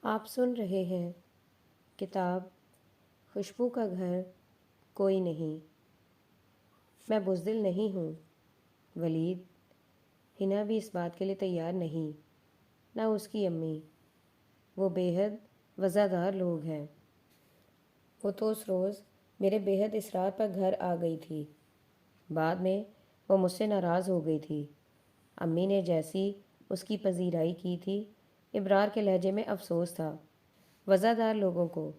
آپ سن رہے ہیں کتاب خوشبو کا گھر کوئی نہیں۔ میں بزدل نہیں ہوں ولید۔ ہنا بھی اس بات کے لیے تیار نہیں، نہ اس کی امی۔ وہ بے حد وزادار لوگ ہیں۔ وہ تو اس روز میرے بے حد اصرار پر گھر آ گئی تھی۔ بعد میں وہ مجھ سے ناراض ہو گئی تھی۔ امی نے جیسی اس کی پذیرائی کی تھی، ابرار کے لہجے میں افسوس تھا۔ وزادار لوگوں کو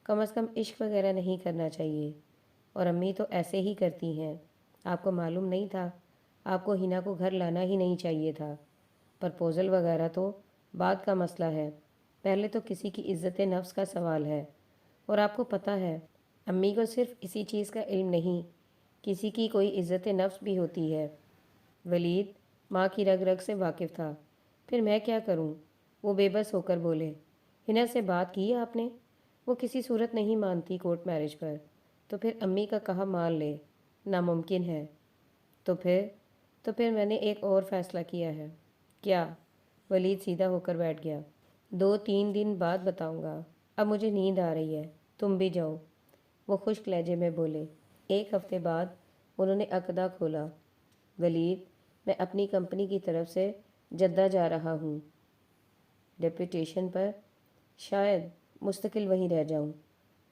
کم از کم عشق وغیرہ نہیں کرنا چاہیے، اور امی تو ایسے ہی کرتی ہیں۔ آپ کو معلوم نہیں تھا؟ آپ کو ہنا کو گھر لانا ہی نہیں چاہیے تھا۔ پرپوزل وغیرہ تو بعد کا مسئلہ ہے، پہلے تو کسی کی عزت نفس کا سوال ہے۔ اور آپ کو پتہ ہے امی کو صرف اسی چیز کا علم نہیں، کسی کی کوئی عزت نفس بھی ہوتی ہے۔ ولید ماں کی رگ رگ سے واقف تھا۔ پھر میں کیا کروں؟ وہ بے بس ہو کر بولے۔ ہنا سے بات کی آپ نے؟ وہ کسی صورت نہیں مانتی کورٹ میرج پر۔ تو پھر امی کا کہا مان لے، ناممکن ہے۔ تو پھر میں نے ایک اور فیصلہ کیا ہے۔ کیا؟ ولید سیدھا ہو کر بیٹھ گیا۔ 2-3 دن بعد بتاؤں گا، اب مجھے نیند آ رہی ہے، تم بھی جاؤ، وہ خشک لہجے میں بولے۔ 1 ہفتے بعد انہوں نے عقدہ کھولا۔ ولید، میں اپنی کمپنی کی طرف سے جدہ جا رہا ہوں ڈپٹیشن پر، شاید مستقل وہیں رہ جاؤں۔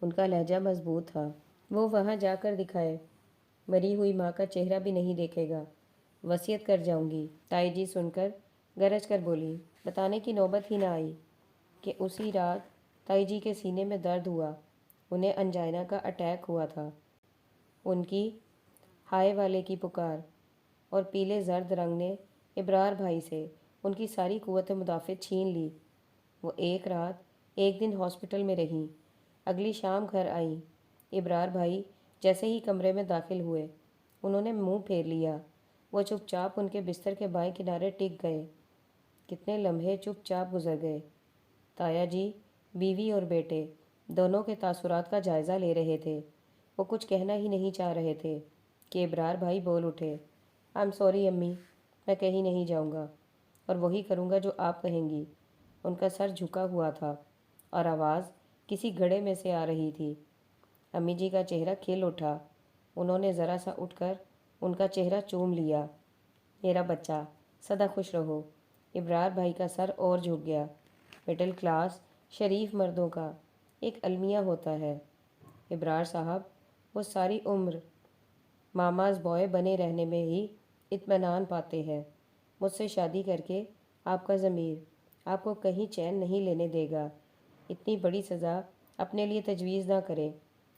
ان کا لہجہ مضبوط تھا۔ وہ وہاں جا کر دکھائے، مری ہوئی ماں کا چہرہ بھی نہیں دیکھے گا۔ وصیت کر جاؤں گی۔ تائی جی سن کر گرج کر بولی۔ بتانے کی نوبت ہی نہ آئی کہ اسی رات تائی جی کے سینے میں درد ہوا، انہیں انجائنا کا اٹیک ہوا تھا۔ ان کی ہائے والے کی پکار اور پیلے زرد رنگ نے ابرار بھائی سے ان کی ساری قوت مدافعت چھین لی۔ وہ ایک رات 1 دن ہاسپٹل میں رہیں، اگلی شام گھر آئیں۔ ابرار بھائی جیسے ہی کمرے میں داخل ہوئے، انہوں نے منہ پھیر لیا۔ وہ چپ چاپ ان کے بستر کے بائیں کنارے ٹک گئے۔ کتنے لمحے چپ چاپ گزر گئے۔ تایا جی بیوی اور بیٹے دونوں کے تاثرات کا جائزہ لے رہے تھے۔ وہ کچھ کہنا ہی نہیں چاہ رہے تھے کہ ابرار بھائی بول اٹھے۔ آئی ایم سوری امی، میں کہیں نہیں جاؤں گا، اور وہی کروں گا جو آپ کہیں گی۔ ان کا سر جھکا ہوا تھا اور آواز کسی گھڑے میں سے آ رہی تھی۔ امی جی کا چہرہ کھل اٹھا۔ انہوں نے ذرا سا اٹھ کر ان کا چہرہ چوم لیا۔ میرا بچہ سدا خوش رہو۔ ابرار بھائی کا سر اور جھک گیا۔ مڈل کلاس شریف مردوں کا ایک المیہ ہوتا ہے ابرار صاحب، وہ ساری عمر ماماز بوائے بنے رہنے میں ہی اطمینان پاتے ہیں۔ مجھ سے شادی کر کے آپ کا ضمیر آپ کو کہیں چین نہیں لینے دے گا۔ اتنی بڑی سزا اپنے لیے تجویز نہ کریں۔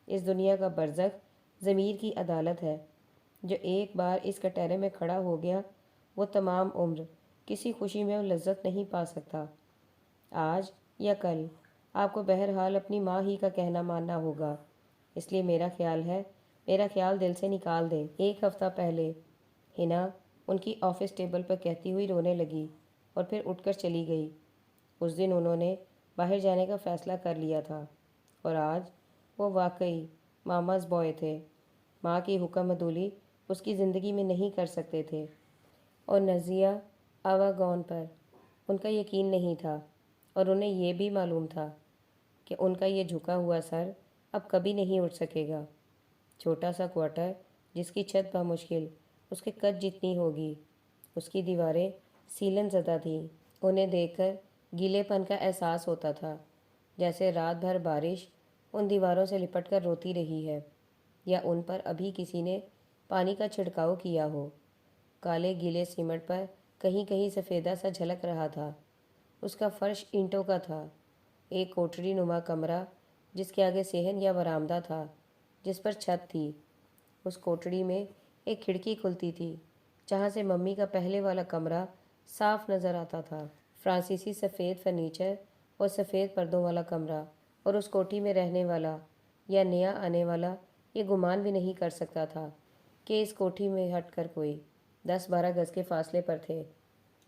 اس دنیا کا برزخ ضمیر کی عدالت ہے۔ جو ایک بار اس کٹہرے میں کھڑا ہو گیا، وہ تمام عمر کسی خوشی میں لذت نہیں پا سکتا۔ آج یا کل آپ کو بہرحال اپنی ماں ہی کا کہنا ماننا ہوگا۔ اس لیے میرا خیال دل سے نکال دیں۔ 1 ہفتہ پہلے ہنا ان کی آفس ٹیبل پر کہتی ہوئی رونے لگی اور پھر اٹھ کر چلی گئی۔ اس دن انہوں نے باہر جانے کا فیصلہ کر لیا تھا، اور آج وہ واقعی ماماز بوائے تھے۔ ماں کی حکم عدولی اس کی زندگی میں نہیں کر سکتے تھے، اور نازیہ آواگون پر ان کا یقین نہیں تھا، اور انہیں یہ بھی معلوم تھا کہ ان کا یہ جھکا ہوا سر اب کبھی نہیں اٹھ سکے گا۔ چھوٹا سا کوارٹر جس کی چھت بمشکل اس کے قد جتنی ہوگی، اس کی دیواریں سیلن زدہ تھیں۔ انہیں دیکھ کر گیلے پن کا احساس ہوتا تھا، جیسے رات بھر بارش ان دیواروں سے لپٹ کر روتی رہی ہے، یا ان پر ابھی کسی نے پانی کا چھڑکاؤ کیا ہو۔ کالے گیلے سیمنٹ پر کہیں کہیں سفیدہ سا جھلک رہا تھا۔ اس کا فرش اینٹوں کا تھا۔ ایک کوٹڑی نما کمرہ جس کے آگے صحن یا برآمدہ تھا، جس پر چھت تھی۔ اس کوٹڑی میں ایک کھڑکی کھلتی تھی، جہاں سے ممی کا پہلے والا کمرہ صاف نظر آتا تھا۔ فرانسیسی سفید فرنیچر اور سفید پردوں والا کمرہ، اور اس کوٹھی میں رہنے والا یا نیا آنے والا یہ گمان بھی نہیں کر سکتا تھا کہ اس کوٹھی میں ہٹ کر کوئی 10-12 گز کے فاصلے پر تھے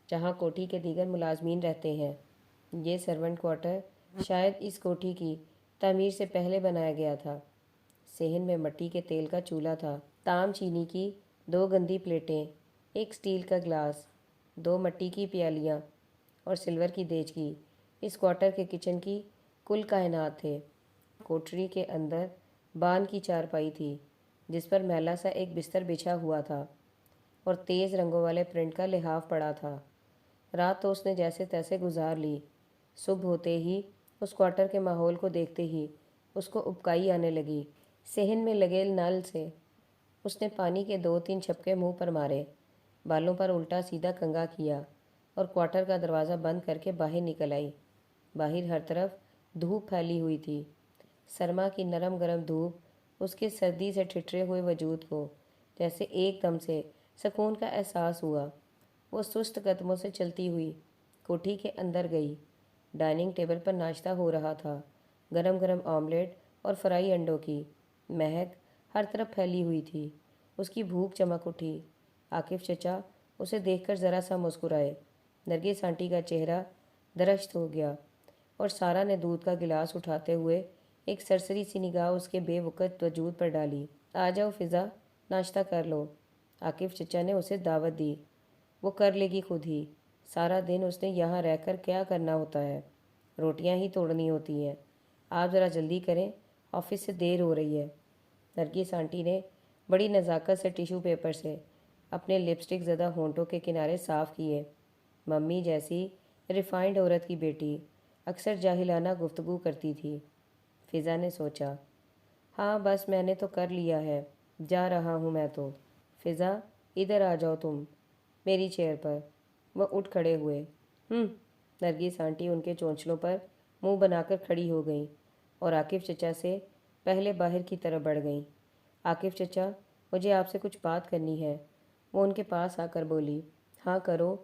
جہاں کوٹھی کے دیگر ملازمین رہتے ہیں۔ یہ سرونٹ کوارٹر شاید اس کوٹھی کی تعمیر سے پہلے بنایا گیا تھا۔ صحن میں مٹی کے تیل کا چولہا تھا، تام چینی کی 2 گندی پلیٹیں، ایک سٹیل کا گلاس، 2 مٹی کی پیالیاں اور سلور کی دیچکی۔ اس کوارٹر کے کچن کی کل کائنات تھے۔ کوٹری کے اندر بان کی چارپائی تھی جس پر میلا سا ایک بستر بچھا ہوا تھا اور تیز رنگوں والے پرنٹ کا لحاف پڑا تھا۔ رات تو اس نے جیسے تیسے گزار لی۔ صبح ہوتے ہی اس کوارٹر کے ماحول کو دیکھتے ہی اس کو ابکائی آنے لگی۔ صحن میں لگے نل سے اس نے پانی کے 2-3 چھپکے منہ پر مارے، بالوں پر الٹا سیدھا کنگھا کیا اور کوارٹر کا دروازہ بند کر کے باہر نکل آئی۔ باہر ہر طرف دھوپ پھیلی ہوئی تھی۔ سرما کی نرم گرم دھوپ اس کے سردی سے ٹھٹرے ہوئے وجود کو جیسے ایک دم سے سکون کا احساس ہوا۔ وہ سست قدموں سے چلتی ہوئی کوٹھی کے اندر گئی۔ ڈائننگ ٹیبل پر ناشتہ ہو رہا تھا۔ گرم گرم آملیٹ اور فرائی انڈوں کی مہک ہر طرف پھیلی ہوئی تھی۔ اس کی بھوک چمک اٹھی۔ عاقف چچا اسے دیکھ کر ذرا سا مسکرائے۔ نرگس آنٹی کا چہرہ درشت ہو گیا اور سارا نے دودھ کا گلاس اٹھاتے ہوئے ایک سرسری سی نگاہ اس کے بے وقت وجود پر ڈالی۔ آ جاؤ فضا، ناشتہ کر لو۔ عاقف چچا نے اسے دعوت دی۔ وہ کر لے گی خود ہی۔ سارا دن اس نے یہاں رہ کر کیا کرنا ہوتا ہے؟ روٹیاں ہی توڑنی ہوتی ہیں۔ آپ ذرا جلدی کریں، آفس سے دیر ہو رہی ہے۔ نرگس آنٹی نے بڑی نزاکت سے ٹیشو پیپر سے اپنے لپسٹک زدہ ہونٹوں کے کنارے صاف کیے۔ ممی جیسی ریفائنڈ عورت کی بیٹی اکثر جاہلانہ گفتگو کرتی تھی۔ فضا نے سوچا، ہاں بس میں نے تو کر لیا ہے، جا رہا ہوں میں تو۔ فضا ادھر آ جاؤ تم میری چیئر پر۔ وہ اٹھ کھڑے ہوئے۔ نرگس آنٹی ان کے چونچلوں پر منہ بنا کر کھڑی ہو گئیں اور عاقف چچا سے پہلے باہر کی طرف بڑھ گئیں۔ عاقف چچا، مجھے آپ سے کچھ بات کرنی ہے۔ وہ ان کے پاس آ کر بولی۔ ہاں کرو۔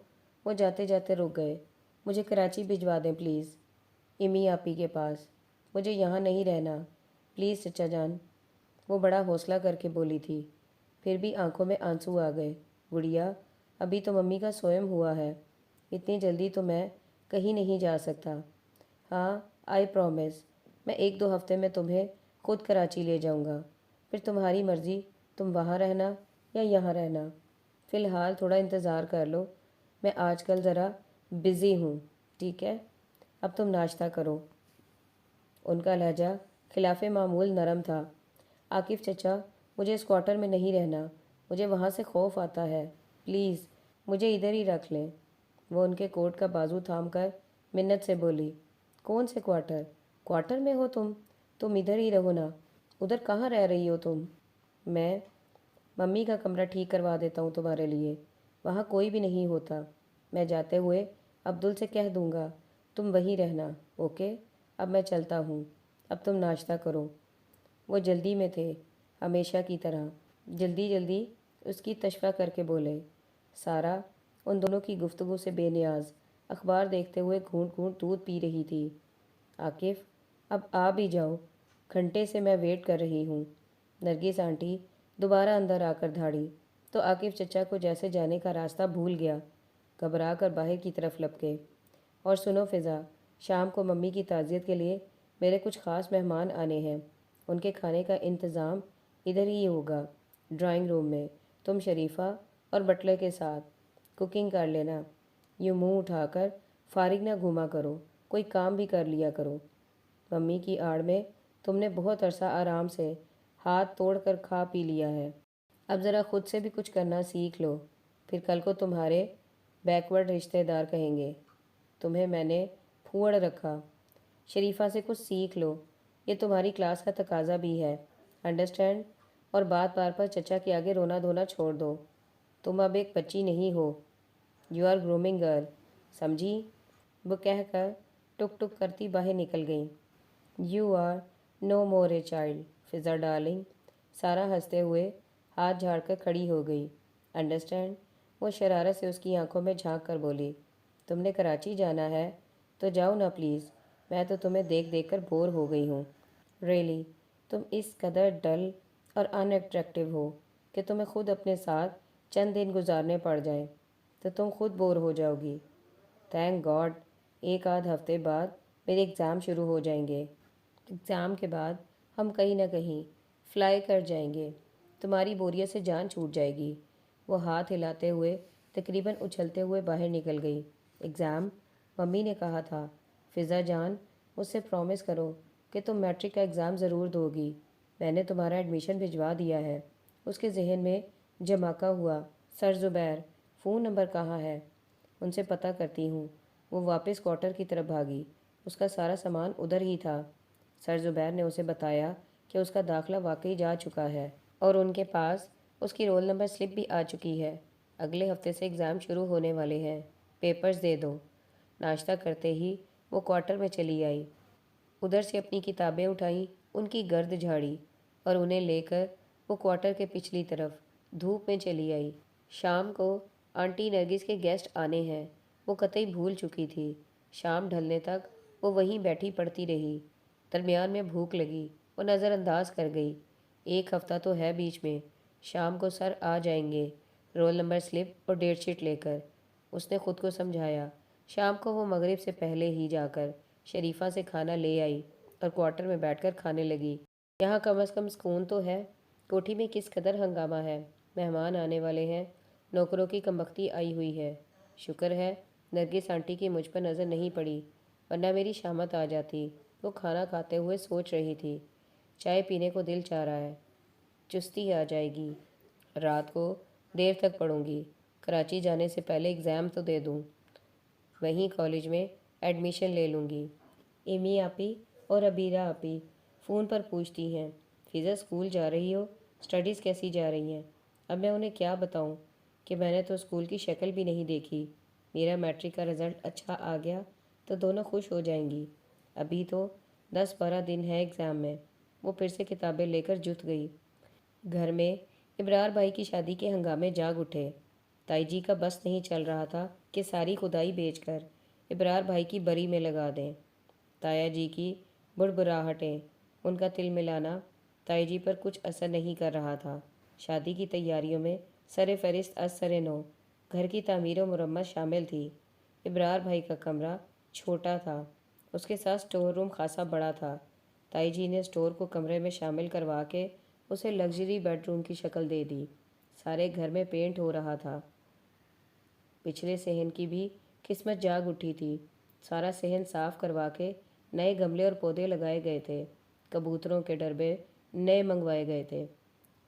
وہ جاتے جاتے رک گئے۔ مجھے کراچی بھجوا دیں پلیز، امی آپی کے پاس۔ مجھے یہاں نہیں رہنا پلیز چچا جان، وہ بڑا حوصلہ کر کے بولی تھی۔ پھر بھی آنکھوں میں آنسو آ گئے۔ گڑیا، ابھی تو ممی کا سوئم ہوا ہے، اتنی جلدی تو میں کہیں نہیں جا سکتا۔ ہاں آئی پرومس، میں 1-2 ہفتے میں تمہیں خود کراچی لے جاؤں گا، پھر تمہاری مرضی، تم وہاں رہنا یا یہاں رہنا۔ فی الحال تھوڑا انتظار کر لو، میں آج کل ذرا بزی ہوں، ٹھیک ہے؟ اب تم ناشتہ کرو۔ ان کا لہجہ خلاف معمول نرم تھا۔ عاقف چچا، مجھے اس کوارٹر میں نہیں رہنا، مجھے وہاں سے خوف آتا ہے، پلیز مجھے ادھر ہی رکھ لیں۔ وہ ان کے کوٹ کا بازو تھام کر منت سے بولی۔ کون سے کوارٹر؟ کوارٹر میں ہو تم؟ تم ادھر ہی رہو نا، ادھر کہاں رہ رہی ہو تم؟ میں ممی کا کمرہ ٹھیک کروا دیتا ہوں تمہارے لیے، وہاں کوئی بھی نہیں ہوتا۔ میں جاتے ہوئے عبدل سے کہہ دوں گا تم وہیں رہنا، اوکے؟ اب میں چلتا ہوں، اب تم ناشتہ کرو۔ وہ جلدی میں تھے، ہمیشہ کی طرح جلدی جلدی اس کی تشفیع کر کے بولے۔ سارا ان دونوں کی گفتگو سے بے نیاز اخبار دیکھتے ہوئے گھونٹ گھونٹ دودھ پی رہی تھی۔ عاقف، اب آ بھی جاؤ، گھنٹے سے میں ویٹ کر رہی ہوں۔ نرگس آنٹی دوبارہ اندر آ کر دھاڑی تو عاقف چچا کو جیسے جانے کا راستہ بھول گیا، گھبرا کر باہر کی طرف لپکے۔ اور سنو فضا، شام کو ممی کی تعزیت کے لیے میرے کچھ خاص مہمان آنے ہیں، ان کے کھانے کا انتظام ادھر ہی ہوگا، ڈرائنگ روم میں۔ تم شریفہ اور بٹلر کے ساتھ کوکنگ کر لینا، یوں منہ اٹھا کر فارغ نہ گھوما کرو، کوئی کام بھی کر لیا کرو۔ ممی کی آڑ میں تم نے بہت عرصہ آرام سے ہاتھ توڑ کر کھا پی لیا ہے، اب ذرا خود سے بھی کچھ کرنا سیکھ لو، پھر کل کو تمہارے بیکورڈ رشتہ دار کہیں گے تمہیں میں نے پھوڑ رکھا۔ شریفہ سے کچھ سیکھ لو، یہ تمہاری کلاس کا تقاضا بھی ہے، انڈرسٹینڈ؟ اور بات بار پر چچا کے آگے رونا دھونا چھوڑ دو، تم اب ایک بچی نہیں ہو، یو آر گرومنگ گرل، سمجھی؟ وہ کہہ کر ٹک ٹک کرتی باہر نکل گئیں۔ You are no more a child Fiza darling, Sara ہنستے ہوئے ہاتھ جھاڑ کر کھڑی ہو گئی۔ انڈرسٹینڈ؟ وہ شرارت سے اس کی آنکھوں میں جھانک کر بولی۔ تم نے کراچی جانا ہے تو جاؤ نا پلیز، میں تو تمہیں دیکھ دیکھ کر بور ہو گئی ہوں۔ ریئلی تم اس قدر ڈل اور ان اٹریکٹیو ہو کہ تمہیں خود اپنے ساتھ چند دن گزارنے پڑ جائیں تو تم خود بور ہو جاؤ گی۔ تھینک گاڈ 1-8 ہفتے بعد میرے ایگزام شروع ہو جائیں گے، ایگزام کے بعد ہم کہیں نہ کہیں فلائی کر جائیں گے، تمہاری بوریت سے جان چھوٹ جائے گی۔ وہ ہاتھ ہلاتے ہوئے تقریباً اچھلتے ہوئے باہر نکل گئی۔ ایگزام؟ ممی نے کہا تھا فضا جان، مجھ سے پرومس کرو کہ تم میٹرک کا ایگزام ضرور دو گی۔ میں نے تمہارا ایڈمیشن بھجوا دیا ہے۔ اس کے ذہن میں جماکا ہوا۔ سر زبیر، فون نمبر کہاں ہے؟ ان سے پتہ کرتی ہوں۔ وہ واپس کوارٹر کی طرف بھاگی۔ اس کا سارا سامان ادھر ہی تھا۔ سر زبیر نے اسے بتایا کہ اس کا داخلہ واقعی جا چکا ہے اور ان کے پاس اس کی رول نمبر سلپ بھی آ چکی ہے۔ اگلے ہفتے سے ایگزام شروع ہونے والے ہیں۔ پیپرز دے دو۔ ناشتہ کرتے ہی وہ کوارٹر میں چلی آئی۔ ادھر سے اپنی کتابیں اٹھائیں، ان کی گرد جھاڑی اور انہیں لے کر وہ کوارٹر کے پچھلی طرف دھوپ میں چلی آئی۔ شام کو آنٹی نرگس کے گیسٹ آنے ہیں۔ وہ قطعی بھول چکی تھی۔ شام ڈھلنے تک وہ وہیں بیٹھی پڑتی رہی۔ درمیان میں بھوک لگی، وہ نظر انداز کر گئی۔ ایک ہفتہ تو ہے بیچ میں۔ شام کو سر آ جائیں گے رول نمبر سلپ اور ڈیٹ شیٹ لے کر، اس نے خود کو سمجھایا۔ شام کو وہ مغرب سے پہلے ہی جا کر شریفہ سے کھانا لے آئی اور کوارٹر میں بیٹھ کر کھانے لگی۔ یہاں کم از کم سکون تو ہے۔ کوٹھی میں کس قدر ہنگامہ ہے، مہمان آنے والے ہیں، نوکروں کی کمبختی آئی ہوئی ہے۔ شکر ہے نرگس آنٹی کی مجھ پر نظر نہیں پڑی، ورنہ میری شامت آ جاتی۔ وہ کھانا کھاتے ہوئے سوچ رہی تھی، چائے پینے کو دل چاہ رہا ہے، چستی آ جائے گی۔ رات کو دیر تک پڑھوں گی، کراچی جانے سے پہلے ایگزام تو دے دوں، وہیں کالج میں ایڈمیشن لے لوں گی۔ ایمی آپی اور عبیرہ آپی فون پر پوچھتی ہیں، فضا اسکول جا رہی ہو؟ اسٹڈیز کیسی جا رہی ہیں؟ اب میں انہیں کیا بتاؤں کہ میں نے تو اسکول کی شکل بھی نہیں دیکھی۔ میرا میٹرک کا رزلٹ اچھا آ گیا تو دونوں خوش ہو جائیں گی۔ ابھی تو 10-12 دن ہے ایگزام میں۔ وہ پھر سے کتابیں لے کر جت گئی۔ گھر میں ابرار بھائی کی شادی کے ہنگامے جاگ اٹھے۔ تائی جی کا بس نہیں چل رہا تھا کہ ساری خدائی بیچ کر ابرار بھائی کی بری میں لگا دیں۔ تایا جی کی بڑبڑاہٹیں، ان کا تل ملانا تائی جی پر کچھ اثر نہیں کر رہا تھا۔ شادی کی تیاریوں میں سر فہرست از سر نو گھر کی تعمیر و مرمت شامل تھی۔ ابرار بھائی کا کمرہ چھوٹا تھا، اس کے ساتھ اسٹور روم خاصا بڑا تھا۔ تائی جی نے اسٹور کو کمرے میں شامل کروا کے اسے لگژری بیڈ روم کی شکل دے دی۔ سارے گھر میں پینٹ ہو رہا تھا۔ پچھلے صحن کی بھی قسمت جاگ اٹھی تھی۔ سارا صحن صاف کروا کے نئے گملے اور پودے لگائے گئے تھے۔ کبوتروں کے ڈربے نئے منگوائے گئے تھے،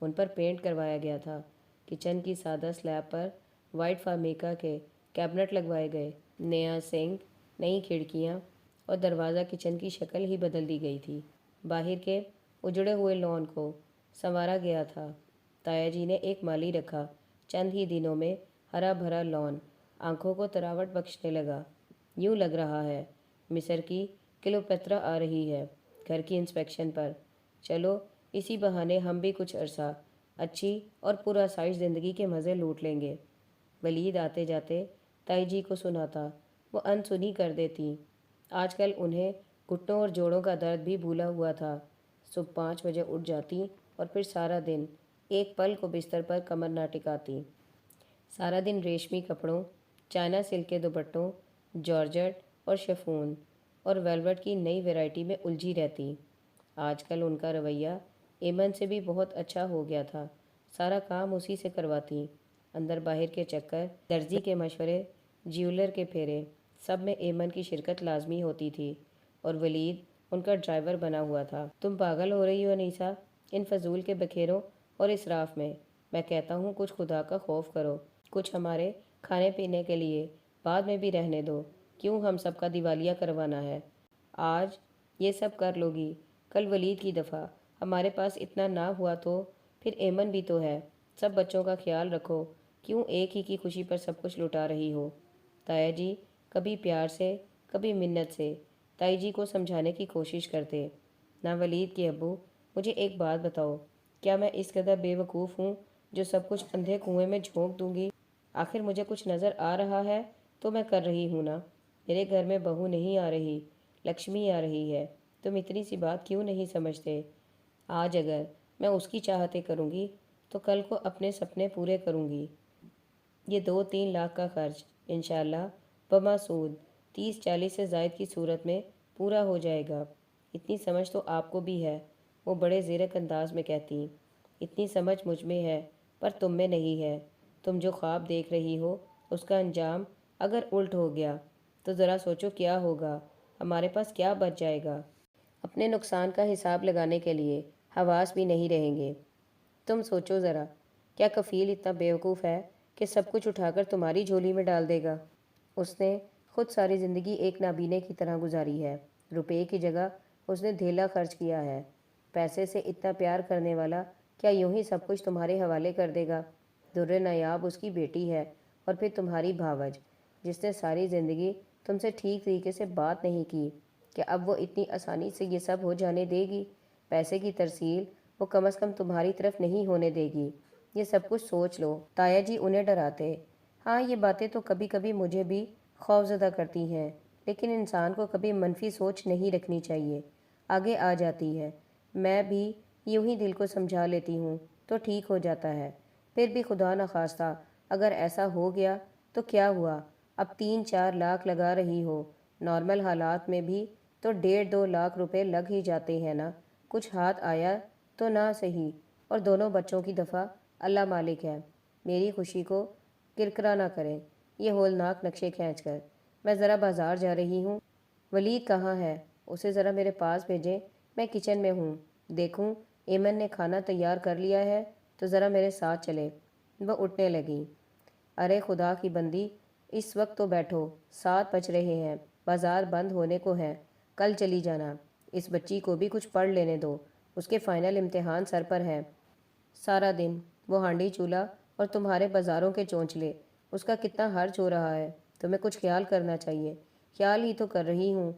ان پر پینٹ کروایا گیا تھا۔ کچن کی سادہ سلیب پر وائٹ فارمیکا کے کیبنٹ لگوائے گئے۔ نیا سنک، نئی کھڑکیاں اور دروازہ کچن کی شکل ہی بدل دی گئی تھی۔ باہر کے اجڑے ہوئے لان کو سنوارا گیا تھا۔ تایا جی نے ایک مالی رکھا۔ چند ہی دنوں میں ہرا بھرا لان آنکھوں کو تراوٹ بخشنے لگا۔ یوں لگ رہا ہے مصر کی کلیوپیٹرا آ رہی ہے گھر کی انسپیکشن پر۔ چلو اسی بہانے ہم بھی کچھ عرصہ اچھی اور پرآسائش زندگی کے مزے لوٹ لیں گے۔ ولید آتے جاتے تائی جی کو سناتا، وہ انسنی کر دیتی۔ آج کل انہیں گھٹنوں اور جوڑوں کا درد بھی بھولا ہوا تھا۔ صبح 5 بجے اٹھ جاتی اور پھر سارا دن ایک پل کو بستر پر کمر نہ ٹکاتی۔ سارا دن ریشمی کپڑوں، چائنا سلک کے دوپٹوں، جارجٹ اور شفون اور ویلوٹ کی نئی ویرائٹی میں الجھی رہتی۔ آج کل ان کا رویہ ایمن سے بھی بہت اچھا ہو گیا تھا۔ سارا کام اسی سے کرواتی۔ اندر باہر کے چکر، درزی کے مشورے، جیولر کے پھیرے، سب میں ایمن کی شرکت لازمی ہوتی تھی اور ولید ان کا ڈرائیور بنا ہوا تھا۔ تم پاگل ہو رہی ہو انیسہ ان فضول کے بکھیروں اور اسراف میں کہتا ہوں کچھ خدا کا خوف کرو، کچھ ہمارے کھانے پینے کے لیے بعد میں بھی رہنے دو۔ کیوں ہم سب کا دیوالیہ کروانا ہے؟ آج یہ سب کر لو گی، کل ولید کی دفعہ۔ ہمارے پاس اتنا نہ ہوا تو پھر ایمن بھی تو ہے۔ سب بچوں کا خیال رکھو، کیوں ایک ہی کی خوشی پر سب کچھ لٹا رہی ہو؟ تایا جی کبھی پیار سے، کبھی منت سے تائی جی کو سمجھانے کی کوشش کرتے۔ نہ ولید کے ابو، مجھے ایک بات بتاؤ، کیا میں اس قدر بے وقوف ہوں جو سب کچھ اندھے کنویں میں جھونک دوں گی؟ آخر مجھے کچھ نظر آ رہا ہے تو میں کر رہی ہوں نا۔ میرے گھر میں بہو نہیں آ رہی، لکشمی آ رہی ہے۔ تم اتنی سی بات کیوں نہیں سمجھتے؟ آج اگر میں اس کی چاہتے کروں گی تو کل کو اپنے سپنے پورے کروں گی۔ یہ 2-3 لاکھ کا خرچ انشاءاللہ بما سود 30-40 سے زائد کی صورت میں پورا ہو جائے گا۔ اتنی سمجھ تو آپ کو بھی ہے، وہ بڑے زیرک انداز میں کہتی۔ اتنی سمجھ مجھ میں ہے پر تم میں نہیں ہے۔ تم جو خواب دیکھ رہی ہو اس کا انجام اگر الٹ ہو گیا تو ذرا سوچو کیا ہوگا۔ ہمارے پاس کیا بچ جائے گا؟ اپنے نقصان کا حساب لگانے کے لیے حواس بھی نہیں رہیں گے۔ تم سوچو ذرا، کیا کفیل اتنا بیوقوف ہے کہ سب کچھ اٹھا کر تمہاری جھولی میں ڈال دے گا؟ اس نے خود ساری زندگی ایک نابینے کی طرح گزاری ہے۔ روپے کی جگہ اس نے دھیلا خرچ کیا ہے۔ پیسے سے اتنا پیار کرنے والا کیا یوں ہی سب کچھ تمہارے حوالے کر دے گا؟ در نایاب اس کی بیٹی ہے، اور پھر تمہاری بھاوج، جس نے ساری زندگی تم سے ٹھیک طریقے سے بات نہیں کی، کہ اب وہ اتنی آسانی سے یہ سب ہو جانے دے گی؟ پیسے کی ترسیل وہ کم از کم تمہاری طرف نہیں ہونے دے گی۔ یہ سب کچھ سوچ لو۔ تایا جی انہیں ڈراتے۔ ہاں، یہ باتیں تو کبھی کبھی مجھے بھی خوفزدہ کرتی ہیں، لیکن انسان کو کبھی منفی سوچ نہیں رکھنی چاہیے۔ آگے آ جاتی ہے۔ میں بھی یوں ہی دل کو سمجھا لیتی ہوں تو ٹھیک ہو جاتا ہے۔ پھر بھی خدا نخواستہ اگر ایسا ہو گیا تو کیا ہوا؟ اب 3-4 لاکھ لگا رہی ہو، نارمل حالات میں بھی تو 1.5-2 لاکھ روپے لگ ہی جاتے ہیں نا۔ کچھ ہاتھ آیا تو نہ صحیح، اور دونوں بچوں کی دفعہ اللہ مالک ہے۔ میری خوشی کو کرکرا نہ کریں یہ ہولناک نقشے کھینچ کر۔ میں ذرا بازار جا رہی ہوں۔ ولید کہاں ہے؟ اسے ذرا میرے پاس بھیجیں، میں کچن میں ہوں۔ دیکھوں ایمن نے کھانا تیار کر لیا ہے تو ذرا میرے ساتھ چلے۔ وہ اٹھنے لگیں۔ ارے خدا کی بندی، اس وقت تو بیٹھو، 7 بج رہے ہیں، بازار بند ہونے کو ہے، کل چلی جانا۔ اس بچی کو بھی کچھ پڑھ لینے دو، اس کے فائنل امتحان سر پر ہے۔ سارا دن وہ ہانڈی چولہا اور تمہارے بازاروں کے چونچلے، اس کا کتنا خرچ ہو رہا ہے۔ تمہیں کچھ خیال کرنا چاہیے۔ خیال ہی تو کر رہی ہوں۔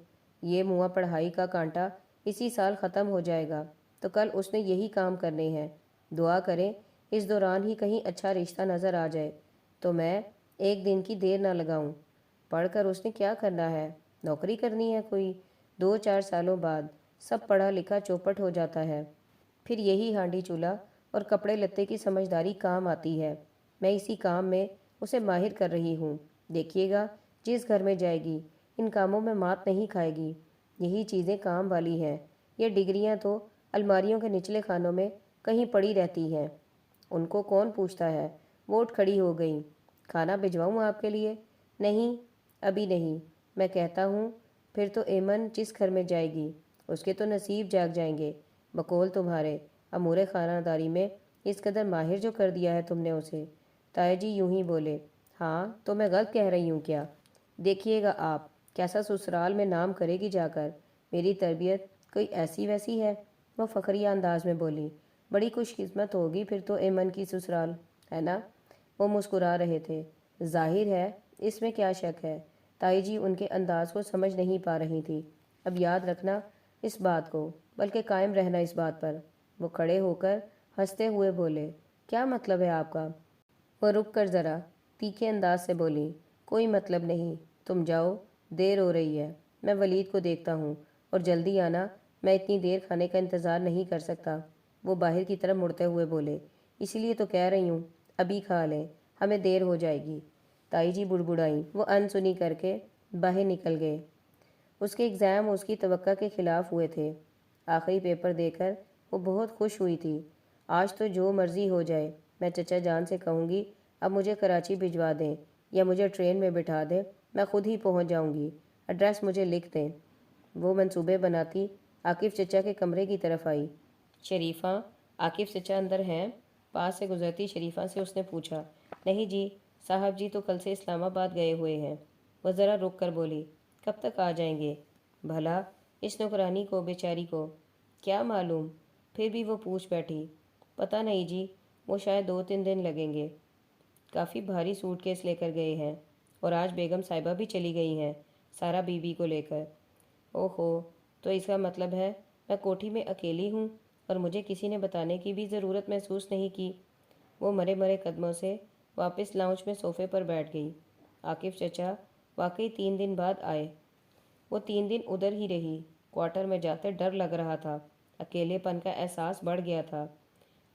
یہ موا پڑھائی کا کانٹا اسی سال ختم ہو جائے گا تو کل اس نے یہی کام کرنے ہیں۔ دعا کریں اس دوران ہی کہیں اچھا رشتہ نظر آ جائے تو میں ایک دن کی دیر نہ لگاؤں۔ پڑھ کر اس نے کیا کرنا ہے؟ نوکری کرنی ہے کوئی؟ 2-4 سالوں بعد سب پڑھا لکھا چوپٹ ہو جاتا ہے، پھر یہی ہانڈی چولہا اور کپڑے لتے کی سمجھداری کام آتی ہے۔ میں اسی کام میں اسے ماہر کر رہی ہوں۔ دیکھیے گا جس گھر میں جائے گی ان کاموں میں مات نہیں کھائے گی۔ یہی چیزیں کام والی ہیں۔ یہ ڈگریاں تو الماریوں کے نچلے خانوں میں کہیں پڑی رہتی ہیں، ان کو کون پوچھتا ہے۔ ووٹ کھڑی ہو گئیں۔ کھانا بھجواؤں آپ کے لیے؟ نہیں، ابھی نہیں، میں کہتا ہوں پھر تو ایمن جس گھر میں جائے گی اس کے تو نصیب جاگ جائیں گے، بقول تمہارے امور خانہ داری میں اس قدر ماہر جو کر دیا ہے تم نے اسے۔ تایا جی یوں ہی بولے۔ ہاں تو میں غلط کہہ رہی ہوں کیا؟ دیکھیے گا آپ کیسا سسرال میں نام کرے گی جا کر۔ میری تربیت کوئی ایسی ویسی ہے؟ وہ فخریہ انداز میں بولی۔ بڑی خوش قسمت ہوگی پھر تو ایمن کی سسرال، ہے نا؟ وہ مسکرا رہے تھے۔ ظاہر ہے، اس میں کیا شک ہے؟ تائی جی ان کے انداز کو سمجھ نہیں پا رہی تھی۔ اب یاد رکھنا اس بات کو، بلکہ قائم رہنا اس بات پر۔ وہ کھڑے ہو کر ہنستے ہوئے بولے۔ کیا مطلب ہے آپ کا؟ وہ رک کر ذرا تیکھے انداز سے بولی۔ کوئی مطلب نہیں، تم جاؤ، دیر ہو رہی ہے، میں ولید کو دیکھتا ہوں، اور جلدی آنا، میں اتنی دیر کھانے کا انتظار نہیں کر سکتا۔ وہ باہر کی طرف مڑتے ہوئے بولے۔ اسی لیے تو کہہ رہی ہوں ابھی کھا لیں، ہمیں دیر ہو جائے گی۔ تائی جی بڑبڑائیں۔ وہ انسنی کر کے باہر نکل گئے۔ اس کے ایگزام اس کی توقع کے خلاف ہوئے تھے۔ آخری پیپر دے کر وہ بہت خوش ہوئی تھی۔ آج تو جو مرضی ہو جائے، میں چچا جان سے کہوں گی اب مجھے کراچی بھجوا دیں یا مجھے ٹرین میں بٹھا دیں، میں خود ہی پہنچ جاؤں گی، ایڈریس مجھے لکھ دیں۔ وہ منصوبے بناتی عاقف چچا کے کمرے کی طرف آئی۔ شریفہ، عاقف چچا اندر ہیں؟ پاس سے گزرتی شریفہ سے اس نے پوچھا۔ نہیں جی، صاحب جی تو کل سے اسلام آباد گئے ہوئے ہیں۔ وہ ذرا رک کر بولی۔ کب تک آ جائیں گے؟ بھلا اس نوکرانی کو بیچاری کو کیا معلوم؟ پھر بھی وہ پوچھ بیٹھی۔ پتہ نہیں جی، وہ شاید 2-3 دن لگیں گے۔ کافی بھاری سوٹ کیس لے کر گئے ہیں، اور آج بیگم صاحبہ بھی چلی گئی ہیں سارا بی کو لے کر۔ اوہو، تو اس کا مطلب ہے میں کوٹھی میں اکیلی ہوں اور مجھے کسی نے بتانے کی بھی ضرورت محسوس نہیں کی۔ وہ مرے مرے قدموں سے واپس لاؤنج میں صوفے پر بیٹھ گئی۔ عاقف چچا واقعی 3 دن بعد آئے۔ وہ 3 دن ادھر ہی رہی۔ کوارٹر میں جاتے ڈر لگ رہا تھا، اکیلے پن کا احساس بڑھ گیا تھا۔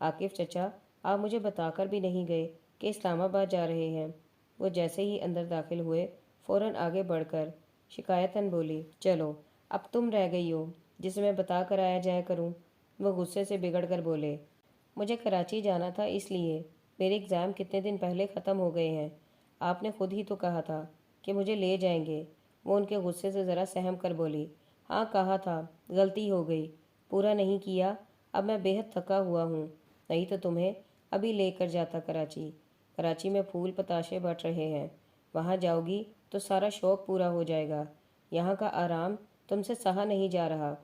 عاقف چچا آپ مجھے بتا کر بھی نہیں گئے کہ اسلام آباد جا رہے ہیں۔ وہ جیسے ہی اندر داخل ہوئے فوراً آگے بڑھ کر شکایتاً بولی۔ چلو اب تم رہ گئی ہو جسے میں بتا کر آیا جایا کروں۔ وہ غصے سے بگڑ کر بولے۔ مجھے کراچی جانا تھا اس لیے، میرے ایگزام کتنے دن پہلے ختم ہو گئے ہیں۔ آپ نے خود ہی تو کہا تھا کہ مجھے لے جائیں گے، وہ ان کے غصے سے ذرا سہم کر بولی، ہاں کہا تھا، غلطی ہو گئی، پورا نہیں کیا، اب میں بے حد تھکا ہوا ہوں، نہیں تو تمہیں ابھی لے کر جاتا کراچی۔ کراچی میں پھول پتاشے بٹ رہے ہیں، وہاں جاؤ گی تو سارا شوق پورا ہو جائے گا، یہاں کا آرام تم سے سہا نہیں جا رہا۔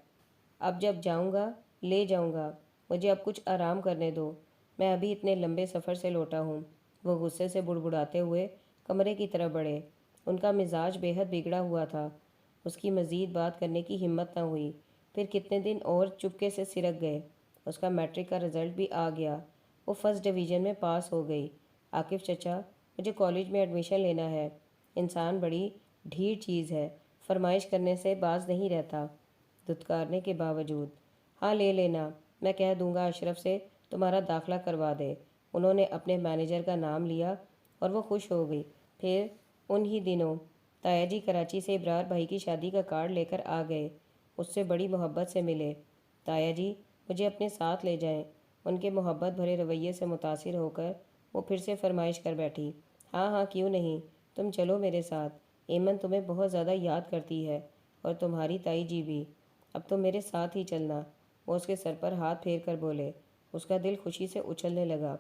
اب جب جاؤں گا لے جاؤں گا، مجھے اب کچھ آرام کرنے دو، میں ابھی اتنے لمبے سفر سے لوٹا ہوں۔ وہ غصے سے بڑبڑاتے ہوئے کمرے کی طرف بڑھے۔ ان کا مزاج بے حد بگڑا ہوا تھا، اس کی مزید بات کرنے کی ہمت نہ ہوئی۔ پھر کتنے دن اور چپکے سے سرک گئے۔ اس کا میٹرک کا رزلٹ بھی آ گیا، وہ فرسٹ ڈویژن میں پاس ہو گئی۔ عاقف چچا، مجھے کالج میں ایڈمیشن لینا ہے۔ انسان بڑی ڈھیر چیز ہے، فرمائش کرنے سے باز نہیں رہتا۔ دھتکارنے کے باوجود، ہاں لے لینا، میں کہہ دوں گا اشرف سے تمہارا داخلہ کروا دے۔ انہوں نے اپنے مینیجر کا نام لیا اور وہ خوش ہو گئی۔ پھر انہی دنوں تایا جی کراچی سے ابرار بھائی کی شادی کا کارڈ لے کر آ گئے، اس سے بڑی محبت سے ملے۔ تایا جی مجھے اپنے ساتھ لے جائیں۔ ان کے محبت بھرے رویے سے متاثر ہو کر وہ پھر سے فرمائش کر بیٹھی، ہاں ہاں کیوں نہیں، تم چلو میرے ساتھ، ایمن تمہیں بہت زیادہ یاد کرتی ہے، اور تمہاری تائی جی بھی، اب تو میرے ساتھ ہی چلنا۔ وہ اس کے سر پر ہاتھ پھیر کر بولے۔ اس کا دل خوشی سے اچھلنے لگا۔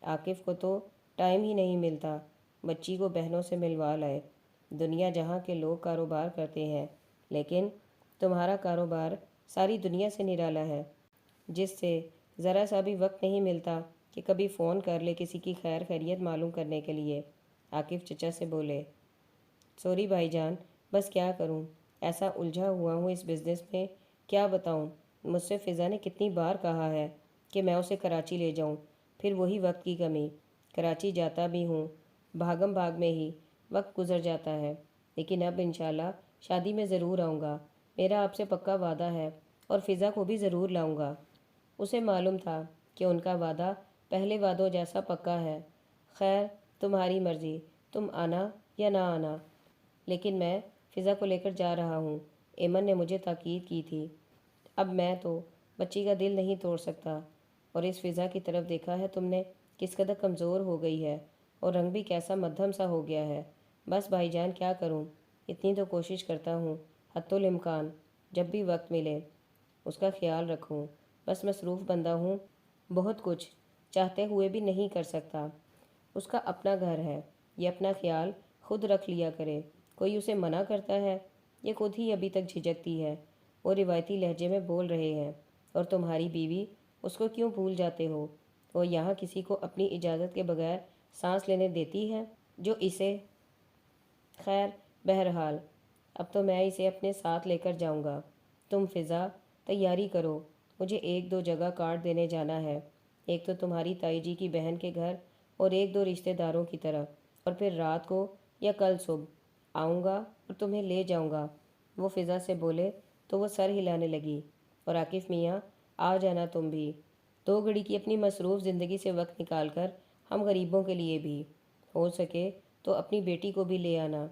عاقف کو تو ٹائم ہی نہیں ملتا، بچی کو بہنوں سے ملوا لائے۔ دنیا جہاں کے لوگ کاروبار کرتے ہیں، لیکن تمہارا کاروبار ساری دنیا سے نرالا ہے، جس سے ذرا سا بھی وقت نہیں ملتا کہ کبھی فون کر لے کسی کی خیر خیریت معلوم کرنے کے لیے۔ عاقف چچا سے بولے، سوری بھائی جان، بس کیا کروں، ایسا الجھا ہوا ہوں اس بزنس میں، کیا بتاؤں۔ مجھ سے فضا نے کتنی بار کہا ہے کہ میں اسے کراچی لے جاؤں، پھر وہی وقت کی کمی۔ کراچی جاتا بھی ہوں، بھاگم بھاگ میں ہی وقت گزر جاتا ہے، لیکن اب انشاءاللہ شادی میں ضرور آؤں گا، میرا آپ سے پکا وعدہ ہے، اور فضا کو بھی ضرور لاؤں گا۔ اسے معلوم تھا کہ ان کا وعدہ پہلے وعدوں جیسا پکا ہے۔ خیر تمہاری مرضی، تم آنا یا نہ آنا، لیکن میں فضا کو لے کر جا رہا ہوں، ایمن نے مجھے تاکید کی تھی۔ اب میں تو بچی کا دل نہیں توڑ سکتا، اور اس فضا کی طرف دیکھا ہے تم نے، کس قدر کمزور ہو گئی ہے، اور رنگ بھی کیسا مدھم سا ہو گیا ہے۔ بس بھائی جان کیا کروں، اتنی تو کوشش کرتا ہوں، حتی الامکان جب بھی وقت ملے اس کا خیال رکھوں، بس مصروف بندہ ہوں، بہت کچھ چاہتے ہوئے بھی نہیں کر سکتا۔ اس کا اپنا گھر ہے، یہ اپنا خیال خود رکھ لیا کرے، کوئی اسے منع کرتا ہے، یہ خود ہی ابھی تک جھجکتی ہے۔ وہ روایتی لہجے میں بول رہے ہیں، اور تمہاری بیوی، اس کو کیوں بھول جاتے ہو، وہ یہاں کسی کو اپنی اجازت کے بغیر سانس لینے دیتی ہے جو اسے، خیر بہرحال اب تو میں اسے اپنے ساتھ لے کر جاؤں گا۔ تم فضا تیاری کرو، مجھے ایک دو جگہ کارڈ دینے جانا ہے، ایک تو تمہاری تائی جی کی بہن کے گھر اور ایک دو رشتہ داروں کی طرف، اور پھر رات کو یا کل صبح آؤں گا اور تمہیں لے جاؤں گا۔ وہ فضا سے بولے تو وہ سر ہلانے لگی، اور عاقف میاں آ جانا تم بھی، دو گھڑی کی اپنی مصروف زندگی سے وقت نکال کر ہم غریبوں کے لیے بھی، ہو سکے تو اپنی بیٹی کو بھی لے آنا۔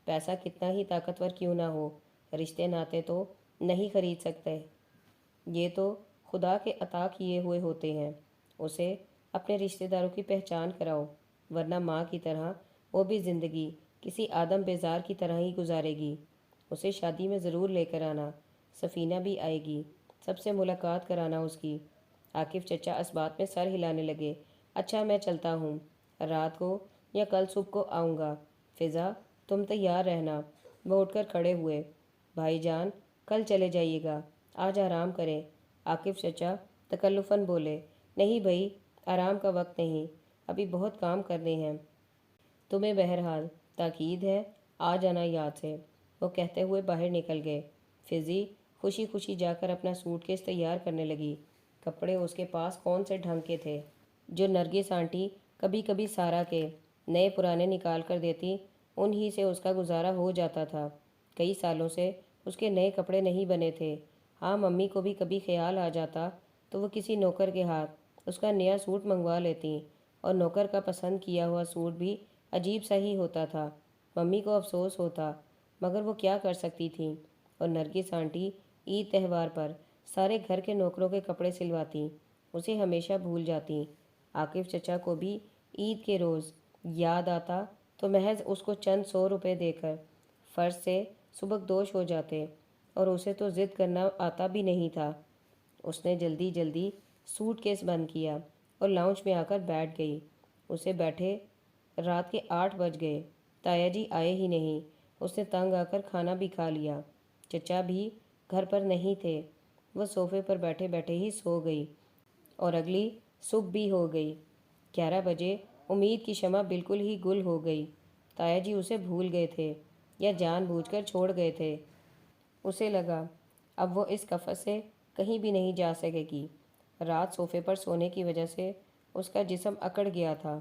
پیسہ کتنا ہی طاقتور کیوں نہ ہو، رشتے ناتے تو نہیں خرید سکتے، یہ تو خدا کے عطا کیے ہوئے ہوتے ہیں۔ اسے اپنے رشتہ داروں کی پہچان کراؤ، ورنہ ماں کی طرح وہ بھی زندگی کسی آدم بیزار کی طرح ہی گزارے گی۔ اسے شادی میں ضرور لے کر آنا، سفینہ بھی آئے گی، سب سے ملاقات کرانا اس کی۔ عاقف چچا اس بات میں سر ہلانے لگے، اچھا میں چلتا ہوں، رات کو یا کل صبح کو آؤں گا، فضا تم تیار رہنا۔ وہ اٹھ کر کھڑے ہوئے، بھائی جان کل چلے جائیے گا، آج آرام کریں۔ عاقف چچا تکلفاً بولے، نہیں بھائی، آرام کا وقت نہیں، ابھی بہت کام کرنے ہیں، تمہیں بہرحال تاکید ہے، آ جانا یاد سے۔ وہ کہتے ہوئے باہر نکل گئے۔ فضی خوشی خوشی جا کر اپنا سوٹ کیس تیار کرنے لگی۔ کپڑے اس کے پاس کون سے ڈھنگ کے تھے جو نرگس آنٹی کبھی کبھی سارا کے نئے پرانے نکال کر دیتی، انہی سے اس کا گزارا ہو جاتا تھا۔ کئی سالوں سے اس کے نئے کپڑے نہیں بنے تھے۔ ہاں ممی کو بھی کبھی خیال آ جاتا تو وہ کسی نوکر کے ہاتھ اس کا نیا سوٹ منگوا لیتی، اور نوکر کا پسند کیا ہوا سوٹ بھی عجیب سا ہی ہوتا تھا۔ ممی کو افسوس ہوتا، مگر وہ کیا کر سکتی تھیں، اور نرگس آنٹی عید تہوار پر سارے گھر کے نوکروں کے کپڑے سلواتی، اسے ہمیشہ بھول جاتی۔ عاقف چچا کو بھی عید کے روز یاد آتا تو محض اس کو چند 100 روپے دے کر فرض سے سبکدوش ہو جاتے، اور اسے تو ضد کرنا آتا بھی نہیں تھا۔ اس نے جلدی جلدی سوٹ کیس بند کیا اور لاؤنج میں آ کر بیٹھ گئی۔ اسے بیٹھے رات کے 8 بج گئے، تایا جی آئے ہی نہیں۔ اس نے تنگ آ کر کھانا بھی کھا لیا۔ چچا بھی گھر پر نہیں تھے، وہ صوفے پر بیٹھے بیٹھے ہی سو گئی، اور اگلی صبح بھی ہو گئی۔ 11 بجے امید کی شمع بالکل ہی گل ہو گئی۔ تایا جی اسے بھول گئے تھے یا جان بوجھ کر چھوڑ گئے تھے۔ اسے لگا اب وہ اس قفس سے کہیں بھی نہیں جا سکے گی۔ رات صوفے پر سونے کی وجہ سے اس کا جسم اکڑ گیا تھا۔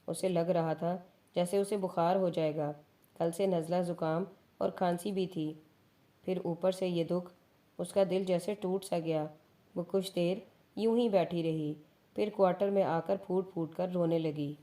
اسے لگ رہا تھا جیسے اسے بخار ہو جائے گا۔ کل سے نزلہ زکام اور کھانسی بھی تھی، پھر اوپر سے یہ دکھ۔ اس کا دل جیسے ٹوٹ سا گیا۔ وہ کچھ دیر یوں ہی بیٹھی رہی، پھر کوارٹر میں آ کر پھوٹ پھوٹ کر رونے لگی۔